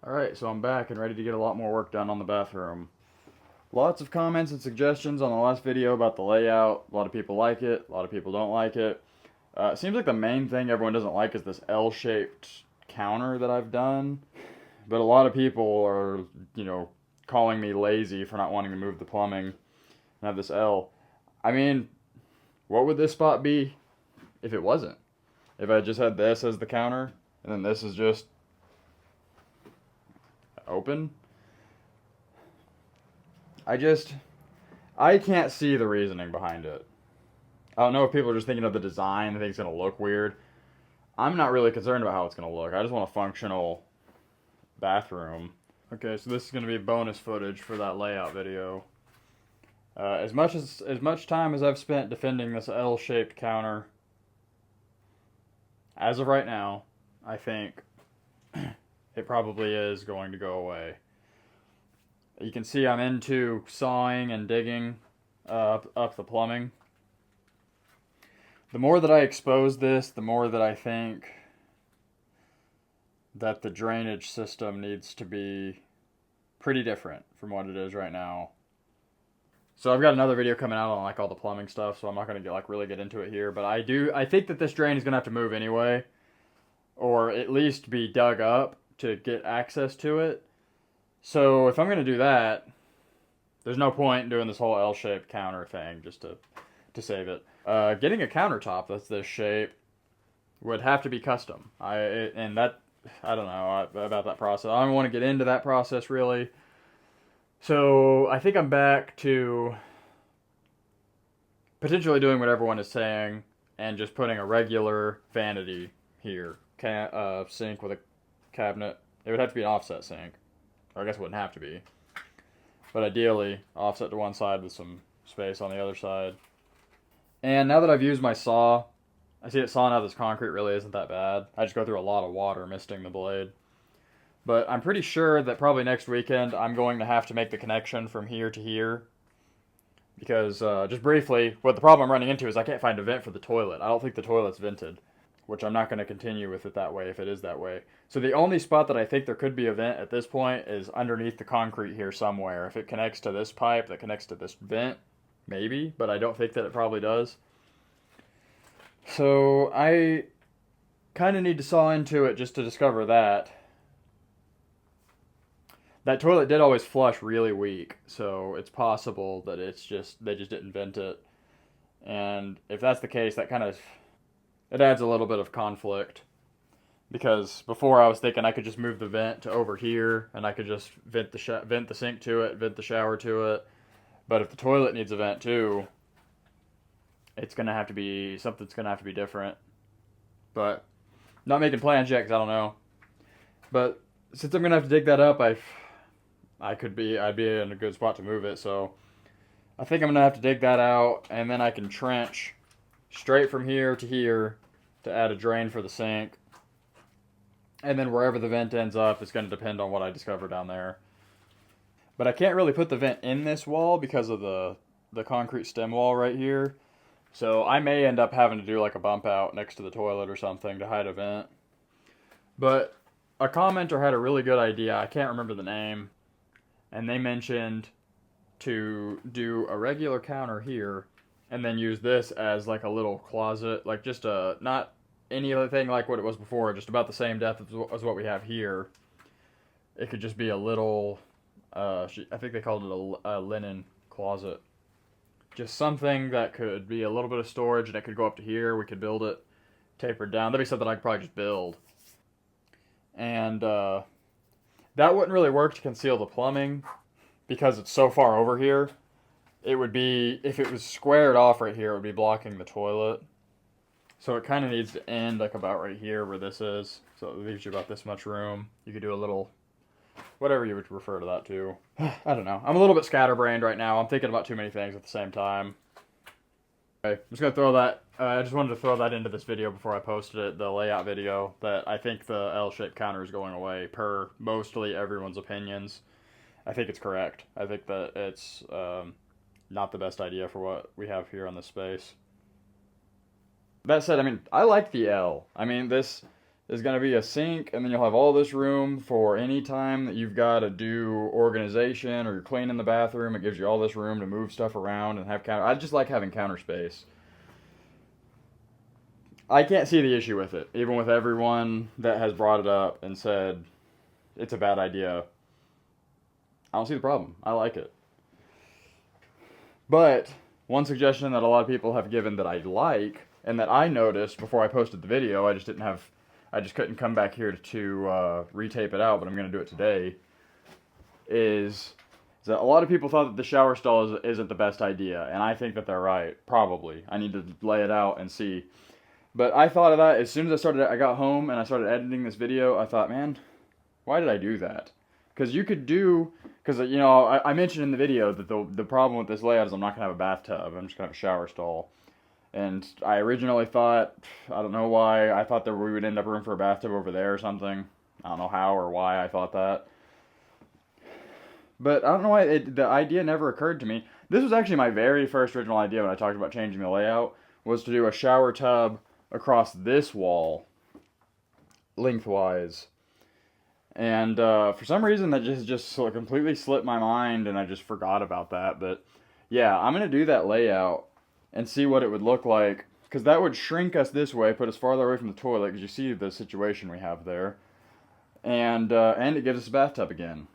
Alright, so I'm back and ready to get a lot more work done on the bathroom. Lots of comments and suggestions on the last video about the layout. A lot of people like it, a lot of people don't like it. It seems like the main thing everyone doesn't like is this L-shaped counter that I've done. But a lot of people are, calling me lazy for not wanting to move the plumbing and have this L. I mean, what would this spot be if it wasn't? If I just had this as the counter, and then this is just open? I can't see the reasoning behind it. I don't know if people are just thinking of the design and think it's going to look weird. I'm not really concerned about how it's going to look. I just want a functional bathroom. Okay, so this is going to be bonus footage for that layout video. As much time as I've spent defending this L-shaped counter, as of right now, I think it probably is going to go away. You can see I'm into sawing and digging up the plumbing. The more that I expose this, the more that I think that the drainage system needs to be pretty different from what it is right now. So I've got another video coming out on like all the plumbing stuff, so I'm not going to really get into it here, but I think that this drain is going to have to move anyway, or at least be dug up to get access to it. So if I'm going to do that, there's no point in doing this whole L-shaped counter thing just to save it. Getting a countertop that's this shape would have to be custom. I don't know about that process. I don't want to get into that process really. So I think I'm back to potentially doing what everyone is saying and just putting a regular vanity here. Sink with a cabinet. It would have to be an offset sink. Or I guess it wouldn't have to be. But ideally, offset to one side with some space on the other side. And now that I've used my saw, I see that sawing out this concrete really isn't that bad. I just go through a lot of water misting the blade. But I'm pretty sure that probably next weekend I'm going to have to make the connection from here to here. Because, just briefly, what the problem I'm running into is I can't find a vent for the toilet. I don't think the toilet's vented. Which I'm not going to continue with it that way if it is that way. So the only spot that I think there could be a vent at this point is underneath the concrete here somewhere. If it connects to this pipe that connects to this vent, maybe, but I don't think that it probably does. So I kind of need to saw into it just to discover that. That toilet did always flush really weak, so it's possible that they just didn't vent it. And if that's the case, that kind of it adds a little bit of conflict, because before I was thinking I could just move the vent to over here and I could just vent the sink to it, vent the shower to it. But if the toilet needs a vent too, it's gonna have to be something's gonna have to be different. But not making plans yet because I don't know. But since I'm gonna have to dig that up, I'd be in a good spot to move it. So I think I'm gonna have to dig that out, and then I can trench straight from here to add a drain for the sink. And then wherever the vent ends up, it's going to depend on what I discover down there. But I can't really put the vent in this wall because of the concrete stem wall right here. So I may end up having to do like a bump out next to the toilet or something to hide a vent. But a commenter had a really good idea. I can't remember the name. And they mentioned to do a regular counter here and then use this as like a little closet, like just not any other thing like what it was before, just about the same depth as what we have here. It could just be a little, I think they called it a linen closet. Just something that could be a little bit of storage, and it could go up to here. We could build it tapered down. That'd be something I could probably just build. And that wouldn't really work to conceal the plumbing because it's so far over here. It would be, if it was squared off right here, it would be blocking the toilet. So it kind of needs to end like about right here where this is. So it leaves you about this much room. You could do a little, whatever you would refer to that to. I don't know. I'm a little bit scatterbrained right now. I'm thinking about too many things at the same time. Okay, I'm just going to throw that, I just wanted to throw that into this video before I posted it, the layout video, that I think the L-shaped counter is going away per mostly everyone's opinions. I think it's correct. I think that it's not the best idea for what we have here on this space. That said, I mean, I like the L. I mean, this is going to be a sink, and then you'll have all this room for any time that you've got to do organization or you're cleaning the bathroom. It gives you all this room to move stuff around and have counter. I just like having counter space. I can't see the issue with it, even with everyone that has brought it up and said it's a bad idea. I don't see the problem. I like it. But one suggestion that a lot of people have given that I like, and that I noticed before I posted the video, I just couldn't come back here to retape it out, but I'm going to do it today, is that a lot of people thought that the shower stall isn't the best idea, and I think that they're right, probably. I need to lay it out and see. But I thought of that as soon as I got home and I started editing this video, I thought, man, why did I do that? Because I mentioned in the video that the problem with this layout is I'm not going to have a bathtub, I'm just going to have a shower stall. And I originally thought, I don't know why, I thought that we would end up room for a bathtub over there or something. I don't know how or why I thought that. But I don't know why the idea never occurred to me. This was actually my very first original idea when I talked about changing the layout, was to do a shower tub across this wall, lengthwise. And for some reason that just sort of completely slipped my mind and I just forgot about that. But yeah, I'm going to do that layout and see what it would look like, because that would shrink us this way, put us farther away from the toilet, because you see the situation we have there, and it gives us a bathtub again.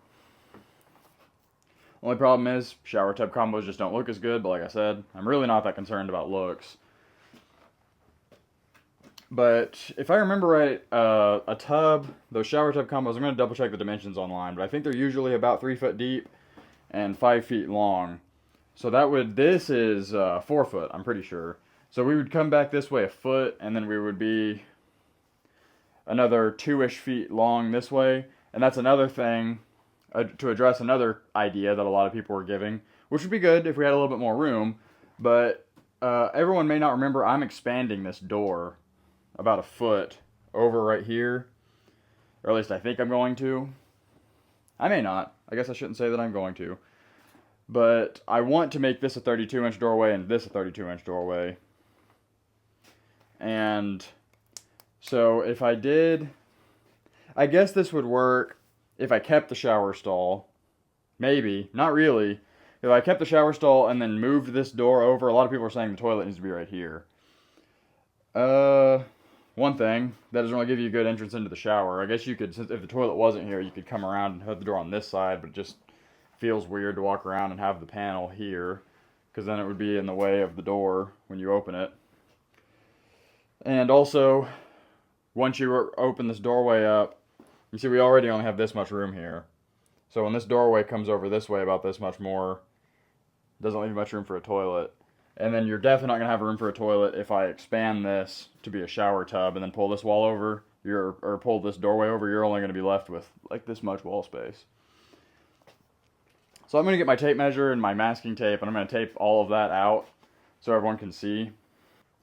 Only problem is shower tub combos just don't look as good, but like I said, I'm really not that concerned about looks. But if I remember right, a tub, those shower tub combos, I'm going to double check the dimensions online, but I think they're usually about 3 foot deep and 5 feet long. So this is 4 foot, I'm pretty sure. So we would come back this way a foot, and then we would be another 2-ish feet long this way. And that's another thing to address another idea that a lot of people were giving, which would be good if we had a little bit more room. But everyone may not remember, I'm expanding this door about a foot over right here. Or at least I think I'm going to. I may not. I guess I shouldn't say that I'm going to. But I want to make this a 32-inch doorway and this a 32-inch doorway. And so if I did, I guess this would work if I kept the shower stall. Maybe, not really. If I kept the shower stall and then moved this door over, a lot of people are saying the toilet needs to be right here. One thing, that doesn't really give you a good entrance into the shower. I guess you could, if the toilet wasn't here, you could come around and have the door on this side, but it just feels weird to walk around and have the panel here, because then it would be in the way of the door when you open it. And also, once you open this doorway up, you see we already only have this much room here. So when this doorway comes over this way about this much more, it doesn't leave much room for a toilet. And then you're definitely not going to have room for a toilet if I expand this to be a shower tub and then pull this wall over, or pull this doorway over, you're only going to be left with like this much wall space. So I'm going to get my tape measure and my masking tape, and I'm going to tape all of that out so everyone can see.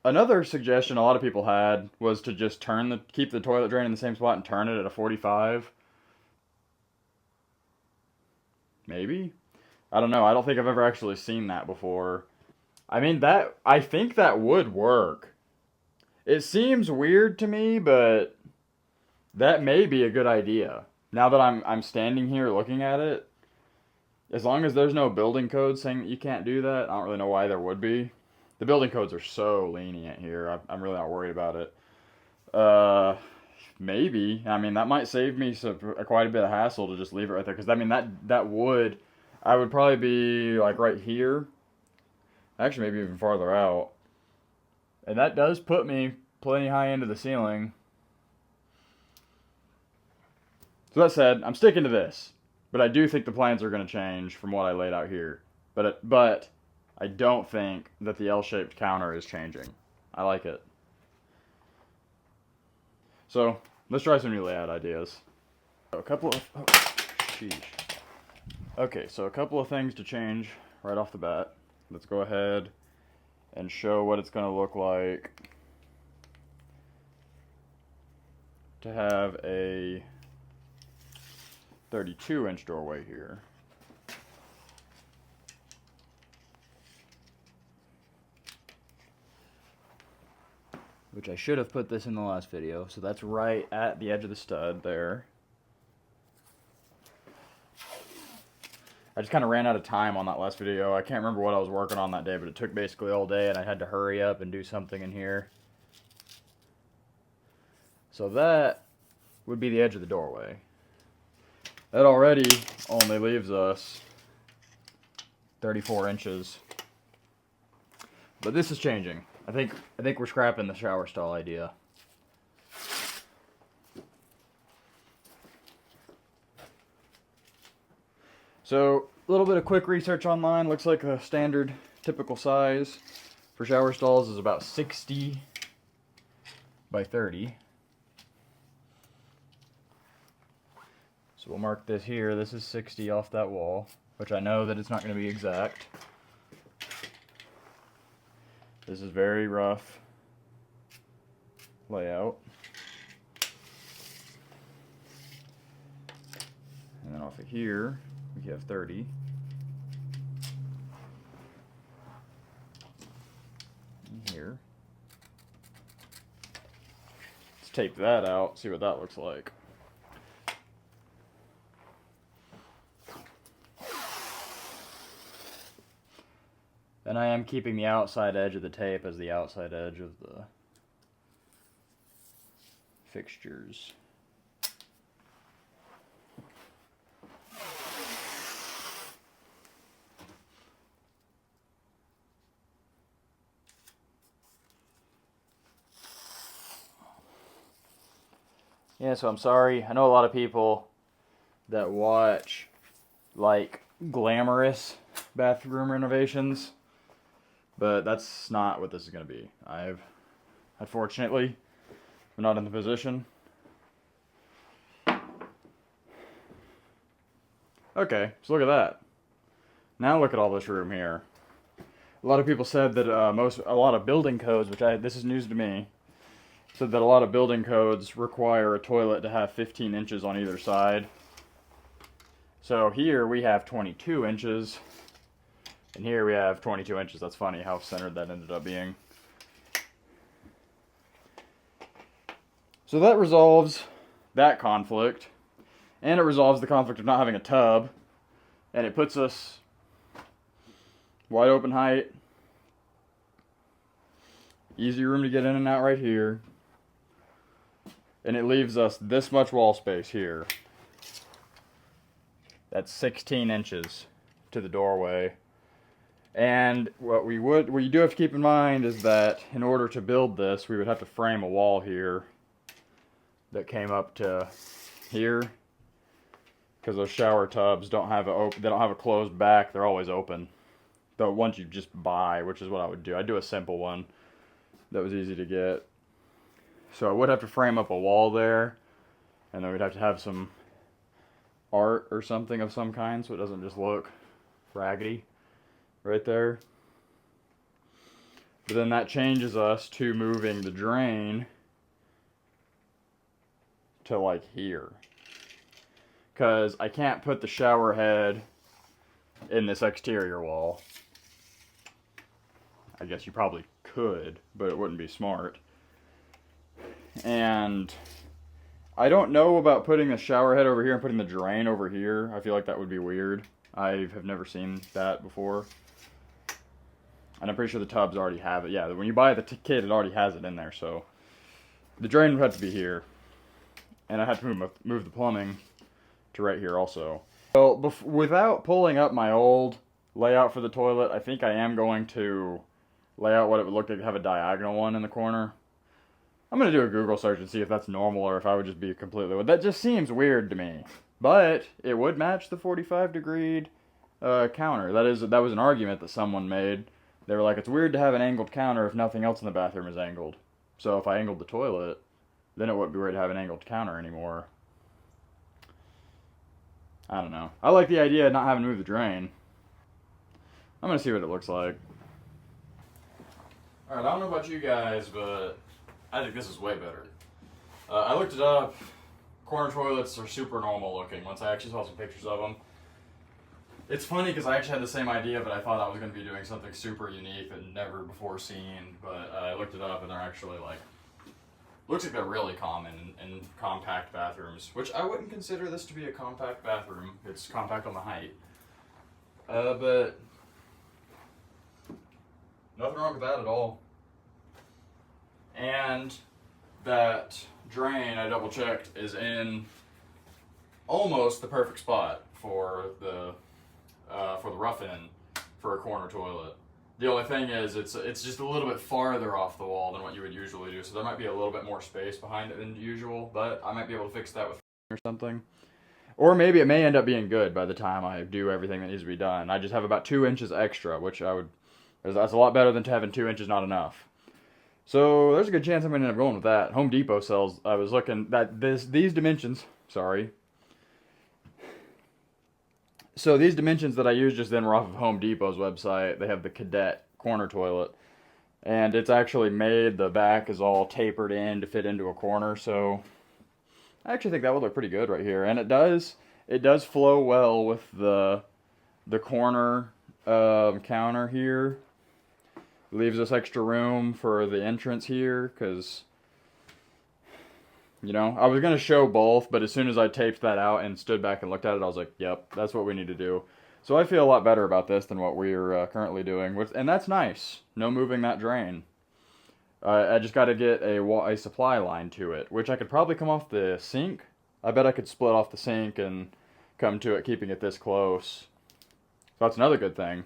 Another suggestion a lot of people had was to just keep the toilet drain in the same spot and turn it at a 45. Maybe? I don't know. I don't think I've ever actually seen that before. I mean, I think that would work. It seems weird to me, but that may be a good idea. Now that I'm standing here looking at it, as long as there's no building code saying that you can't do that, I don't really know why there would be. The building codes are so lenient here. I'm really not worried about it. Maybe. I mean, that might save me quite a bit of hassle to just leave it right there. Because, I mean, I would probably be, like, right here. Actually, maybe even farther out. And that does put me plenty high into the ceiling. So that said, I'm sticking to this. But I do think the plans are going to change from what I laid out here. But I don't think that the L-shaped counter is changing. I like it. So, let's try some new layout ideas. Okay, so a couple of things to change right off the bat. Let's go ahead and show what it's going to look like to have a 32-inch doorway here. which I should have put this in the last video. So that's right at the edge of the stud there. I just kind of ran out of time on that last video. I can't remember what I was working on that day, but it took basically all day, and I had to hurry up and do something in here. So that would be the edge of the doorway. That already only leaves us 34 inches. But this is changing. I think we're scrapping the shower stall idea. So, a little bit of quick research online. Looks like a standard, typical size for shower stalls is about 60 by 30. So we'll mark this here. This is 60 off that wall, which I know that it's not going to be exact. This is very rough layout. And then off of here, we have 30. And here. Let's tape that out, see what that looks like. And I am keeping the outside edge of the tape as the outside edge of the fixtures. Yeah, so I'm sorry. I know a lot of people that watch like glamorous bathroom renovations, but that's not what this is going to be. I've, unfortunately, I'm not in the position. Okay, so look at that. Now look at all this room here. A lot of people said that a lot of building codes, which this is news to me, said that a lot of building codes require a toilet to have 15 inches on either side. So here we have 22 inches. And here we have 22 inches. That's funny how centered that ended up being. So that resolves that conflict. And it resolves the conflict of not having a tub. And it puts us wide open height. Easy room to get in and out right here. And it leaves us this much wall space here. That's 16 inches to the doorway. And what you do have to keep in mind is that in order to build this, we would have to frame a wall here that came up to here, because those shower tubs don't have a closed back. They're always open. The ones you just buy, which is what I would do. I'd do a simple one that was easy to get. So I would have to frame up a wall there, and then we'd have to have some art or something of some kind so it doesn't just look raggedy right there. But then that changes us to moving the drain to like here, because I can't put the shower head in this exterior wall. I guess you probably could, but it wouldn't be smart. And I don't know about putting the shower head over here and putting the drain over here. I feel like that would be weird. I have never seen that before. And I'm pretty sure the tubs already have it. Yeah, when you buy the kit, it already has it in there. So the drain would have to be here. And I had to move the plumbing to right here also. So without pulling up my old layout for the toilet, I think I am going to lay out what it would look like to have a diagonal one in the corner. I'm going to do a Google search and see if that's normal or if I would just be completely... That just seems weird to me. But it would match the 45-degree counter. That was an argument that someone made. They were like, it's weird to have an angled counter if nothing else in the bathroom is angled. So if I angled the toilet, then it wouldn't be weird to have an angled counter anymore. I don't know. I like the idea of not having to move the drain. I'm going to see what it looks like. Alright, I don't know about you guys, but I think this is way better. I looked it up. Corner toilets are super normal looking once I actually saw some pictures of them. It's funny because I actually had the same idea, but I thought I was going to be doing something super unique and never before seen. But I looked it up and they're actually like Looks like they're really common in compact bathrooms, which I wouldn't consider this to be a compact bathroom. It's compact on the height. But nothing wrong with that at all. And that drain, I double checked, is in almost the perfect spot for the rough end for a corner toilet. The only thing is it's just a little bit farther off the wall than what you would usually do, so there might be a little bit more space behind it than usual, but I might be able to fix that with or something. Or maybe it may end up being good by the time I do everything that needs to be done. I just have about 2 inches extra, which that's a lot better than having 2 inches not enough. So there's a good chance I'm going to end up going with that. Home Depot sells, I was looking, these dimensions, sorry. So these dimensions that I used just then were off of Home Depot's website. They have the Cadet corner toilet. And it's actually made, the back is all tapered in to fit into a corner, so I actually think that would look pretty good right here. And it does flow well with the corner counter here. Leaves us extra room for the entrance here, because, you know, I was going to show both, but as soon as I taped that out and stood back and looked at it, I was like, yep, that's what we need to do. So I feel a lot better about this than what we're currently doing, and that's nice. No moving that drain. I just got to get a supply line to it, which I could probably come off the sink. I bet I could split off the sink and come to it keeping it this close. So that's another good thing.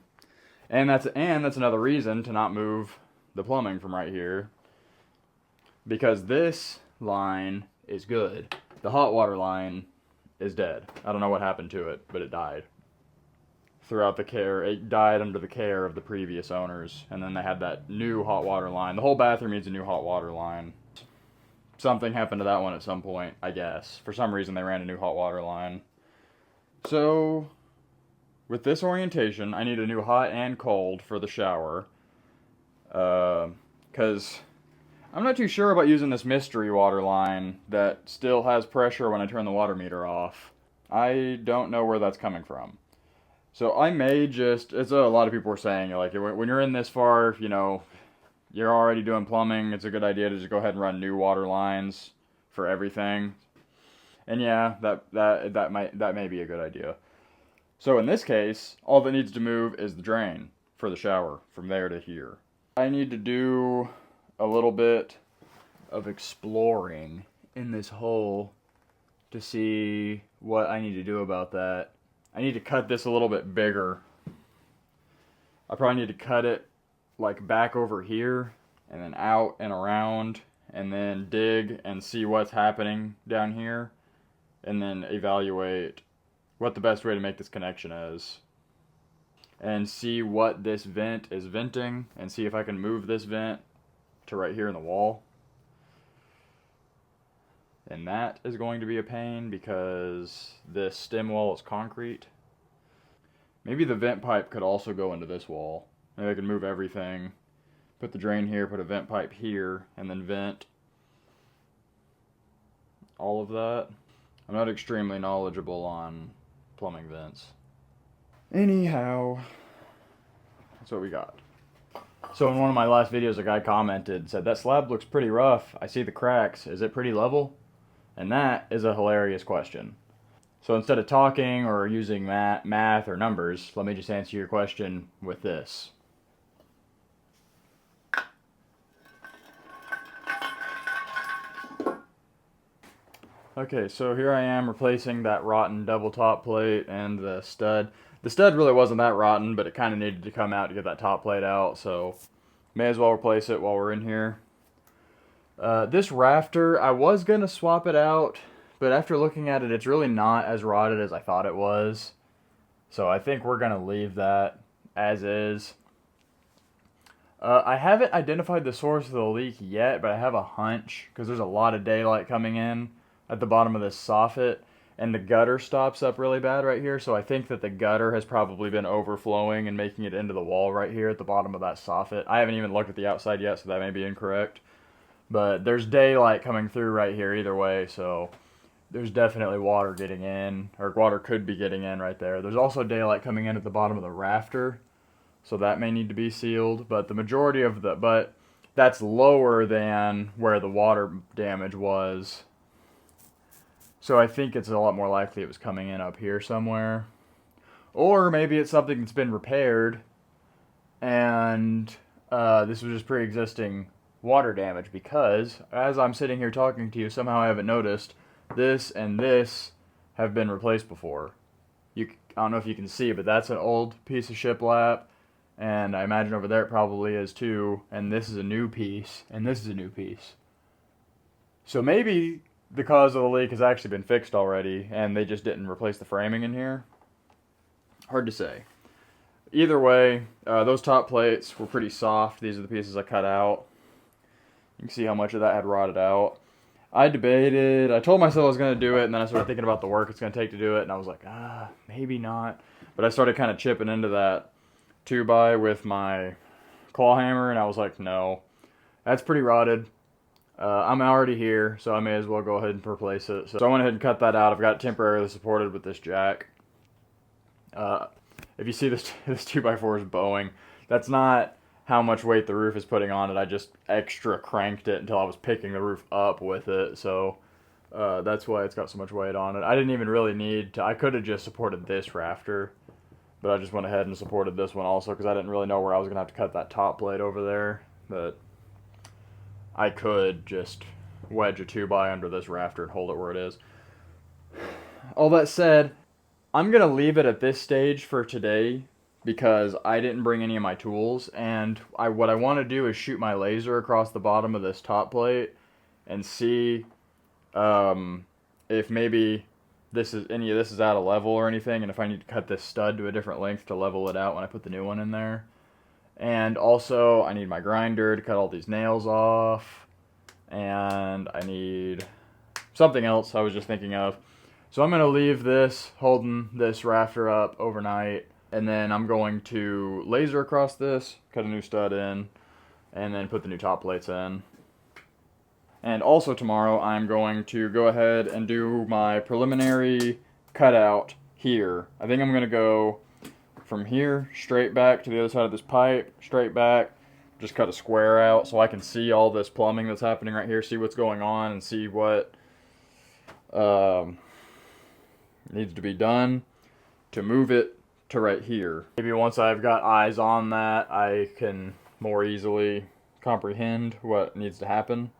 And that's another reason to not move the plumbing from right here, because this line is good. The hot water line is dead. I don't know what happened to it, but it died. Throughout the care, it died under the care of the previous owners, and then they had that new hot water line. The whole bathroom needs a new hot water line. Something happened to that one at some point, I guess. For some reason, they ran a new hot water line. So with this orientation, I need a new hot and cold for the shower. Because I'm not too sure about using this mystery water line that still has pressure when I turn the water meter off. I don't know where that's coming from. So I may just, it's a lot of people were saying, like, when you're in this far, you know, you're already doing plumbing, it's a good idea to just go ahead and run new water lines for everything. And yeah, that may be a good idea. So in this case, all that needs to move is the drain for the shower from there to here. I need to do a little bit of exploring in this hole to see what I need to do about that. I need to cut this a little bit bigger. I probably need to cut it like back over here and then out and around, and then dig and see what's happening down here, and then evaluate what the best way to make this connection is, and see what this vent is venting, and see if I can move this vent to right here in the wall. And that is going to be a pain because this stem wall is concrete. Maybe the vent pipe could also go into this wall. Maybe I could move everything, put the drain here, put a vent pipe here, and then vent all of that. I'm not extremely knowledgeable on plumbing vents. Anyhow, that's what we got. So in one of my last videos, a guy commented, said, "That slab looks pretty rough. I see the cracks. Is it pretty level?" And that is a hilarious question. So instead of talking or using math or numbers, let me just answer your question with this. Okay, so here I am replacing that rotten double top plate and the stud. The stud really wasn't that rotten, but it kind of needed to come out to get that top plate out, so may as well replace it while we're in here. This rafter, I was going to swap it out, but after looking at it, it's really not as rotted as I thought it was. So I think we're going to leave that as is. I haven't identified the source of the leak yet, but I have a hunch, because there's a lot of daylight coming in at the bottom of this soffit, and the gutter stops up really bad right here, so I think that the gutter has probably been overflowing and making it into the wall right here at the bottom of that soffit. I haven't even looked at the outside yet, so that may be incorrect. But there's daylight coming through right here either way, so there's definitely water getting in, or water could be getting in right there. There's also daylight coming in at the bottom of the rafter, so that may need to be sealed. But the majority of but that's lower than where the water damage was. So I think it's a lot more likely it was coming in up here somewhere. Or maybe it's something that's been repaired and this was just pre-existing water damage, because as I'm sitting here talking to you, somehow I haven't noticed this and this have been replaced before. I don't know if you can see, but that's an old piece of shiplap, and I imagine over there it probably is too, and this is a new piece, and this is a new piece. So maybe the cause of the leak has actually been fixed already, and they just didn't replace the framing in here. Hard to say. Either way, those top plates were pretty soft. These are the pieces I cut out. You can see how much of that had rotted out. I debated. I told myself I was going to do it, and then I started thinking about the work it's going to take to do it, and I was like, maybe not. But I started kind of chipping into that 2x with my claw hammer, and I was like, no, that's pretty rotted. I'm already here, so I may as well go ahead and replace it. So I went ahead and cut that out. I've got it temporarily supported with this jack. If you see this 2x4 is bowing, that's not how much weight the roof is putting on it. I just extra cranked it until I was picking the roof up with it. So that's why it's got so much weight on it. I didn't even really need to. I could have just supported this rafter, but I just went ahead and supported this one also because I didn't really know where I was going to have to cut that top plate over there. But I could just wedge a 2x under this rafter and hold it where it is. All that said, I'm going to leave it at this stage for today because I didn't bring any of my tools, and what I want to do is shoot my laser across the bottom of this top plate and see if maybe any of this is out of level or anything, and if I need to cut this stud to a different length to level it out when I put the new one in there. And also, I need my grinder to cut all these nails off, and I need something else I was just thinking of. So I'm going to leave this holding this rafter up overnight, and then I'm going to laser across this, cut a new stud in, and then put the new top plates in. And also tomorrow I'm going to go ahead and do my preliminary cutout here. I think I'm going to go from here straight back to the other side of this pipe, straight back, just cut a square out so I can see all this plumbing that's happening right here, see what's going on, and see what needs to be done to move it to right here. Maybe once I've got eyes on that, I can more easily comprehend what needs to happen.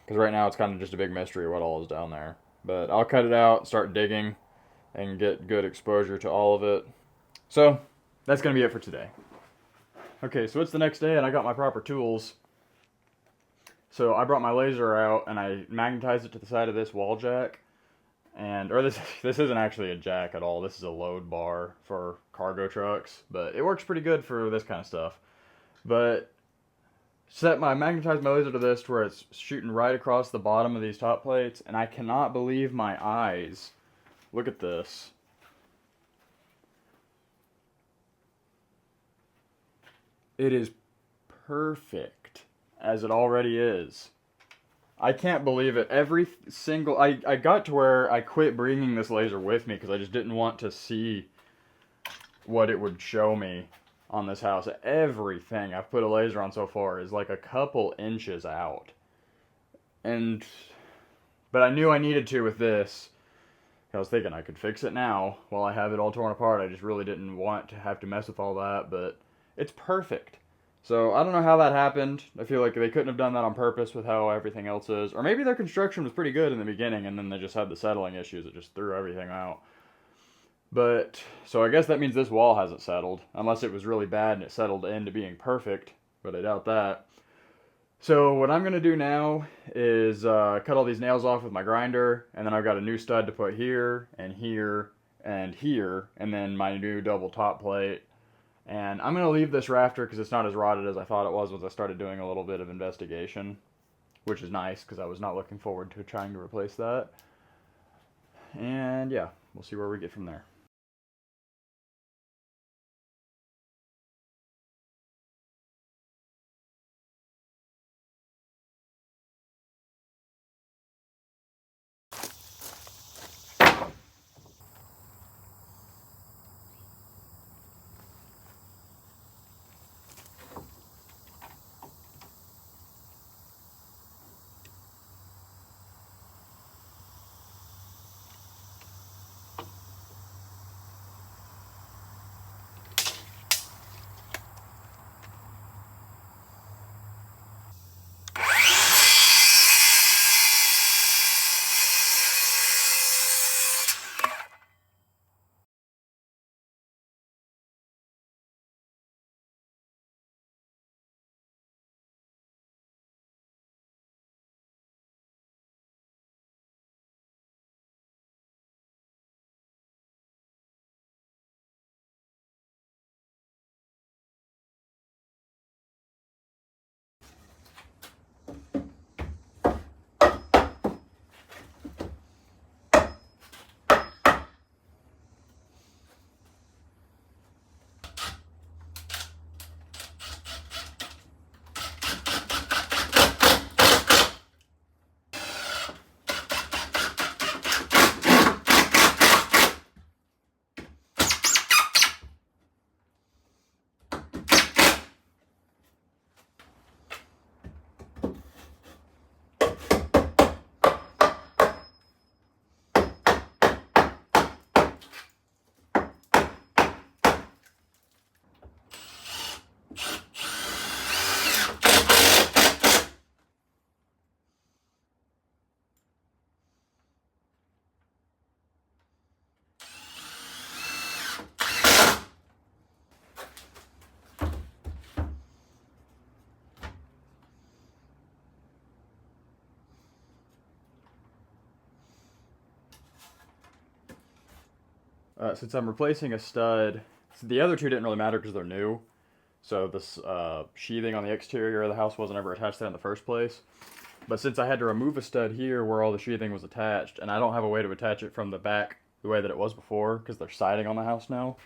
Because right now it's kind of just a big mystery what all is down there. But I'll cut it out, start digging, and get good exposure to all of it. So, that's going to be it for today. Okay, so it's the next day and I got my proper tools. So I brought my laser out and I magnetized it to the side of this wall jack. Or this isn't actually a jack at all. This is a load bar for cargo trucks, but it works pretty good for this kind of stuff. But magnetized my laser to this to where it's shooting right across the bottom of these top plates, and I cannot believe my eyes. Look at this. It is perfect as it already is. I can't believe it. I got to where I quit bringing this laser with me because I just didn't want to see what it would show me on this house. Everything I've put a laser on so far is like a couple inches out. But I knew I needed to with this. I was thinking I could fix it now while I have it all torn apart. I just really didn't want to have to mess with all that, but it's perfect. So I don't know how that happened. I feel like they couldn't have done that on purpose with how everything else is. Or maybe their construction was pretty good in the beginning and then they just had the settling issues that just threw everything out. But, so I guess that means this wall hasn't settled. Unless it was really bad and it settled into being perfect. But I doubt that. So what I'm going to do now is cut all these nails off with my grinder. And then I've got a new stud to put here and here and here. And then my new double top plate. And I'm going to leave this rafter because it's not as rotted as I thought it was once I started doing a little bit of investigation. Which is nice because I was not looking forward to trying to replace that. And yeah, we'll see where we get from there. since I'm replacing a stud, the other two didn't really matter because they're new. So this sheathing on the exterior of the house wasn't ever attached there in the first place. But since I had to remove a stud here where all the sheathing was attached, and I don't have a way to attach it from the back the way that it was before because they're siding on the house now,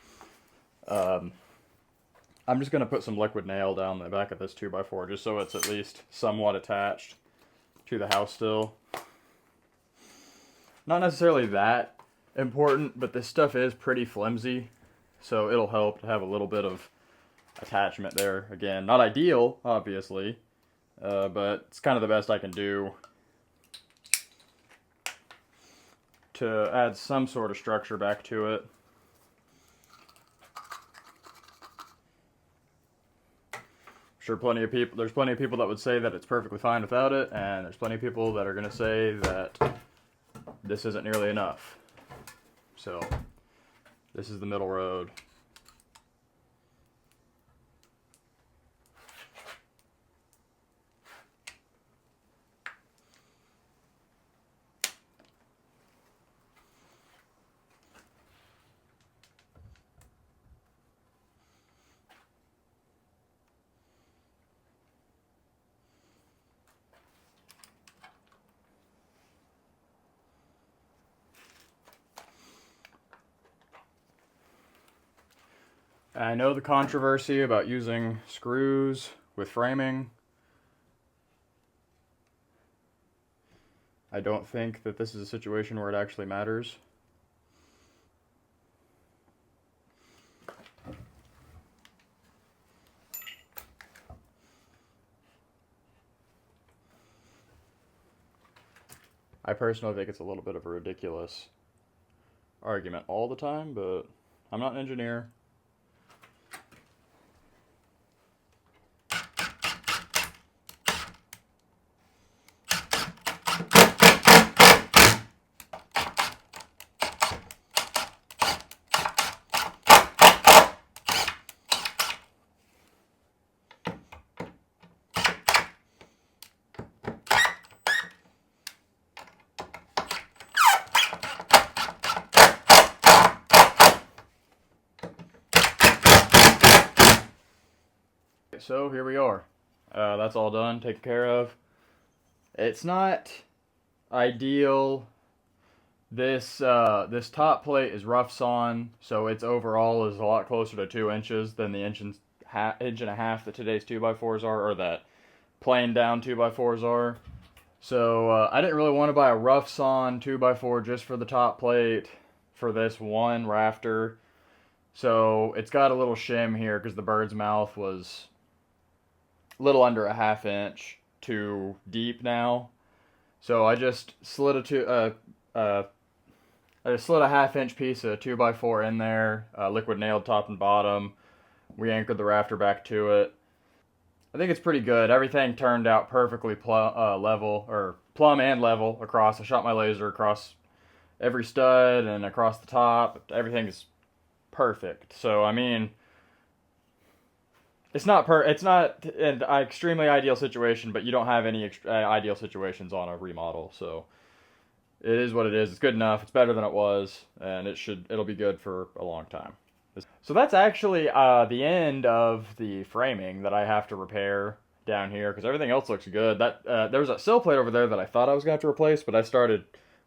I'm just going to put some liquid nail down the back of this 2x4 just so it's at least somewhat attached to the house still. Not necessarily that important, but this stuff is pretty flimsy, so it'll help to have a little bit of attachment there. Again, not ideal, obviously, but it's kind of the best I can do to add some sort of structure back to it. Sure, there's plenty of people that would say that it's perfectly fine without it, and there's plenty of people that are going to say that this isn't nearly enough. So, this is the middle road. I know the controversy about using screws with framing. I don't think that this is a situation where it actually matters. I personally think it's a little bit of a ridiculous argument all the time, but I'm not an engineer. So here we are. That's all done, taken care of. It's not ideal. This top plate is rough sawn, so its overall is a lot closer to 2 inches than the inch and a half that today's 2x4s are, or that plain down 2x4s are. So I didn't really want to buy a rough sawn 2x4 just for the top plate for this one rafter. So it's got a little shim here because the bird's mouth was a little under a 1/2 inch too deep now. So I just slid a 1/2 inch piece of 2x4 in there, liquid nailed top and bottom. We anchored the rafter back to it. I think it's pretty good. Everything turned out perfectly level, or plumb and level across. I shot my laser across every stud and across the top. Everything is perfect. So I mean, it's not an extremely ideal situation, but you don't have any ideal situations on a remodel. So it is what it is. It's good enough. It's better than it was, and it'll be good for a long time. So that's actually the end of the framing that I have to repair down here, because everything else looks good. There was a sill plate over there that I thought I was going to have to replace, but I started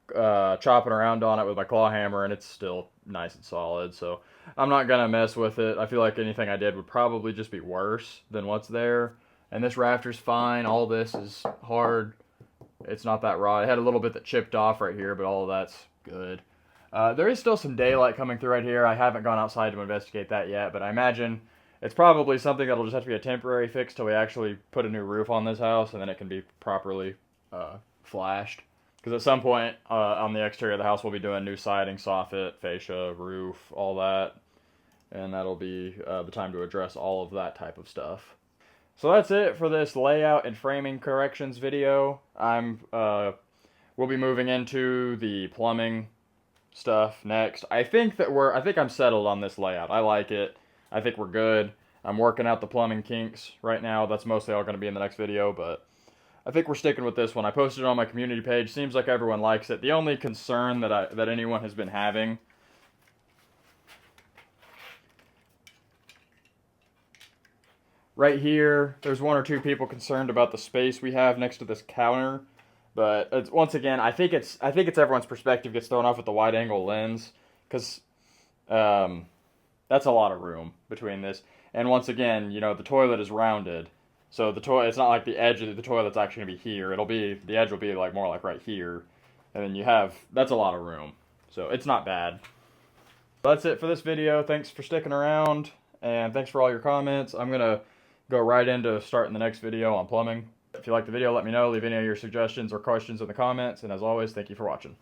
chopping around on it with my claw hammer, and it's still nice and solid. So I'm not going to mess with it. I feel like anything I did would probably just be worse than what's there. And this rafter's fine. All this is hard. It's not that raw. It had a little bit that chipped off right here, but all of that's good. There is still some daylight coming through right here. I haven't gone outside to investigate that yet, but I imagine it's probably something that'll just have to be a temporary fix till we actually put a new roof on this house, and then it can be properly flashed. Because at some point on the exterior of the house, we'll be doing new siding, soffit, fascia, roof, all that. And that'll be the time to address all of that type of stuff. So that's it for this layout and framing corrections video. We'll be moving into the plumbing stuff next. I think I'm settled on this layout. I like it. I think we're good. I'm working out the plumbing kinks right now. That's mostly all going to be in the next video, but I think we're sticking with this one. I posted it on my community page. Seems like everyone likes it. The only concern that anyone has been having Right here, there's one or two people concerned about the space we have next to this counter, but it's, once again, I think it's everyone's perspective gets thrown off with the wide angle lens, because that's a lot of room between this. And once again, the toilet is rounded, so the toilet, it's not like the edge of the toilet's actually gonna be here. It'll be, the edge will be like more like right here, and then that's a lot of room, so it's not bad. That's it for this video. Thanks for sticking around, and thanks for all your comments. I'm gonna go right into starting the next video on plumbing. If you like the video, let me know. Leave any of your suggestions or questions in the comments, and as always, thank you for watching.